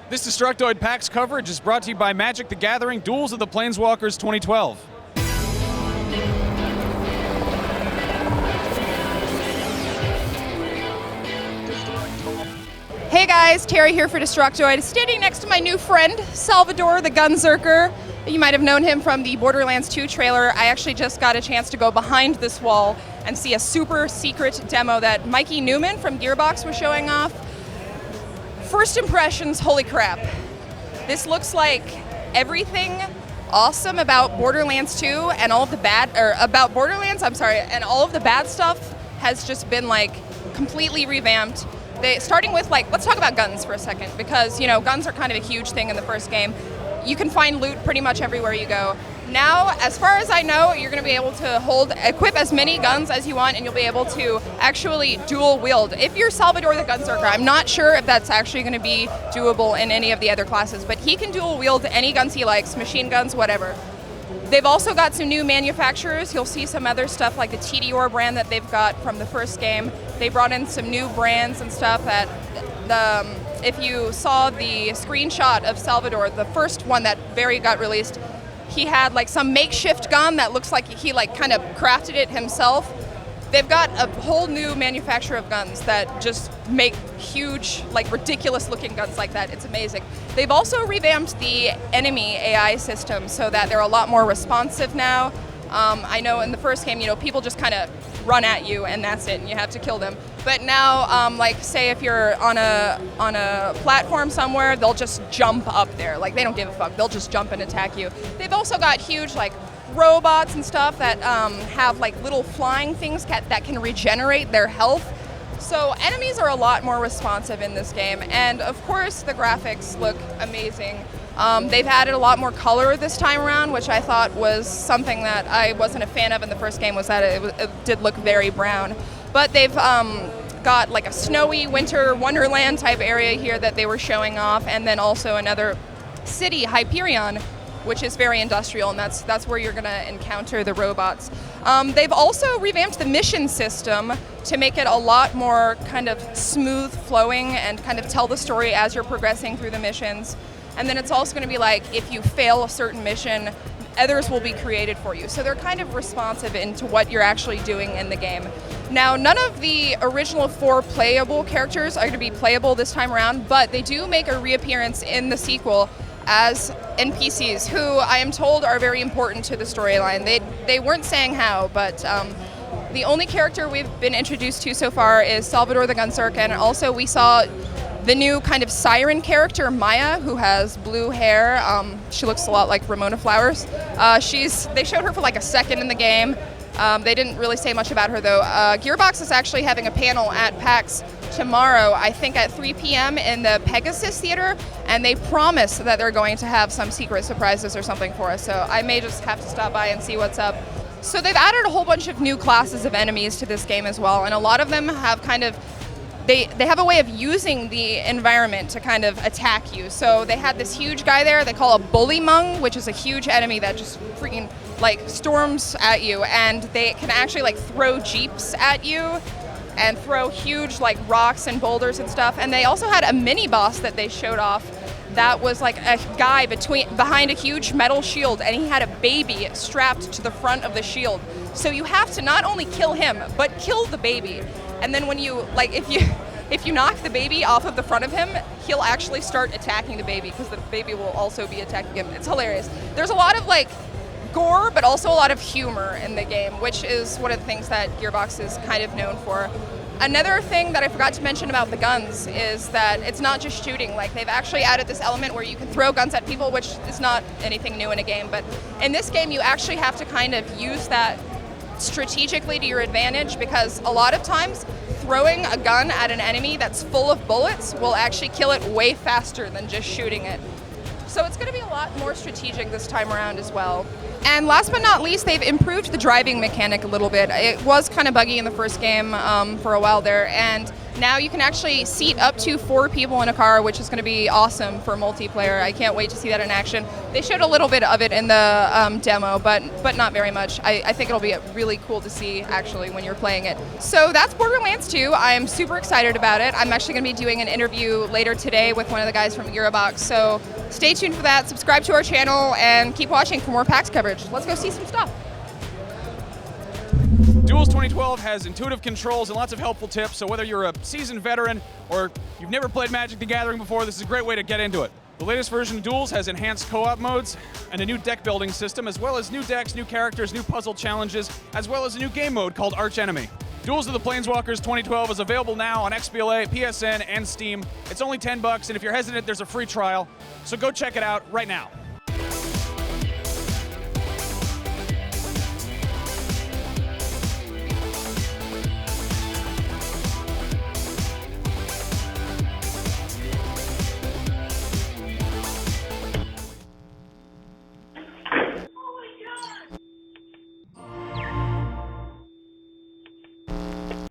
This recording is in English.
This Destructoid PAX coverage is brought to you by Magic the Gathering Duels of the Planeswalkers 2012. Hey guys, Terry here for Destructoid, standing next to my new friend, Salvador the Gunzerker. You might have known him from the Borderlands 2 trailer. I actually just got a chance to go behind this wall and see a super secret demo that Mikey Newman from Gearbox was showing off. First impressions, holy crap. This looks like everything awesome about Borderlands 2 and all of the bad, or about Borderlands, I'm sorry, and all of the bad stuff has just been like completely revamped. Starting with like, let's talk about guns for a second, because you know, guns are kind of a huge thing in the first game. You can find loot pretty much everywhere you go. Now, as far as I know, you're going to be able to equip as many guns as you want, and you'll be able to actually dual wield. If you're Salvador the Gunzerker, I'm not sure if that's actually going to be doable in any of the other classes, but he can dual wield any guns he likes, machine guns, whatever. They've also got some new manufacturers. You'll see some other stuff like the TDR brand that they've got from the first game. They brought in some new brands and stuff that if you saw the screenshot of Salvador, the first one that got released, he had like some makeshift gun that looks like he like kind of crafted it himself. They've got a whole new manufacturer of guns that just make huge, like ridiculous looking guns like that. It's amazing. They've also revamped the enemy AI system so that they're a lot more responsive now. I know in the first game, you know, people just kind of run at you and that's it, and you have to kill them. But now, like say if you're on a platform somewhere, they'll just jump up there. Like they don't give a fuck. They'll just jump and attack you. They've also got huge like robots and stuff that have like little flying things that can regenerate their health. So enemies are a lot more responsive in this game, and of course the graphics look amazing. They've added a lot more color this time around, which I thought was something that I wasn't a fan of in the first game, was that it did look very brown. But they've got like a snowy winter wonderland type area here that they were showing off, and then also another city, Hyperion, which is very industrial, and that's where you're going to encounter the robots. They've also revamped the mission system to make it a lot more kind of smooth flowing and kind of tell the story as you're progressing through the missions. And then it's also going to be like, if you fail a certain mission, others will be created for you. So they're kind of responsive into what you're actually doing in the game. Now, none of the original 4 playable characters are going to be playable this time around, but they do make a reappearance in the sequel as NPCs, who I am told are very important to the storyline. They weren't saying how, but the only character we've been introduced to so far is Salvador the Gunzerker, and also we saw the new kind of siren character, Maya, who has blue hair. She looks a lot like Ramona Flowers. They showed her for like a second in the game. They didn't really say much about her though. Gearbox is actually having a panel at PAX tomorrow, I think at 3 p.m. in the Pegasus Theater, and they promise that they're going to have some secret surprises or something for us, so I may just have to stop by and see what's up. So they've added a whole bunch of new classes of enemies to this game as well, and a lot of them have kind of They have a way of using the environment to kind of attack you. So they had this huge guy there they call a bullymung, which is a huge enemy that just freaking like storms at you, and they can actually like throw jeeps at you and throw huge like rocks and boulders and stuff. And they also had a mini boss that they showed off that was like a guy behind a huge metal shield, and he had a baby strapped to the front of the shield. So you have to not only kill him, but kill the baby. And then when you, like, if you knock the baby off of the front of him, he'll actually start attacking the baby, because the baby will also be attacking him. It's hilarious. There's a lot of, like, gore, but also a lot of humor in the game, which is one of the things that Gearbox is kind of known for. Another thing that I forgot to mention about the guns is that it's not just shooting. Like, they've actually added this element where you can throw guns at people, which is not anything new in a game. But in this game, you actually have to kind of use that strategically to your advantage, because a lot of times throwing a gun at an enemy that's full of bullets will actually kill it way faster than just shooting it. So it's going to be a lot more strategic this time around as well. And last but not least, they've improved the driving mechanic a little bit. It was kind of buggy in the first game for a while there, and Now you can actually seat up to 4 people in a car, which is going to be awesome for multiplayer. I can't wait to see that in action. They showed a little bit of it in the demo, but not very much. I think it'll be really cool to see actually when you're playing it. So that's Borderlands 2. I'm super excited about it. I'm actually going to be doing an interview later today with one of the guys from Eurobox. So stay tuned for that. Subscribe to our channel and keep watching for more PAX coverage. Let's go see some stuff. Duels 2012 has intuitive controls and lots of helpful tips, so whether you're a seasoned veteran or you've never played Magic the Gathering before, this is a great way to get into it. The latest version of Duels has enhanced co-op modes and a new deck building system, as well as new decks, new characters, new puzzle challenges, as well as a new game mode called Arch Enemy. Duels of the Planeswalkers 2012 is available now on XBLA, PSN, and Steam. It's only $10, and if you're hesitant, there's a free trial, so go check it out right now.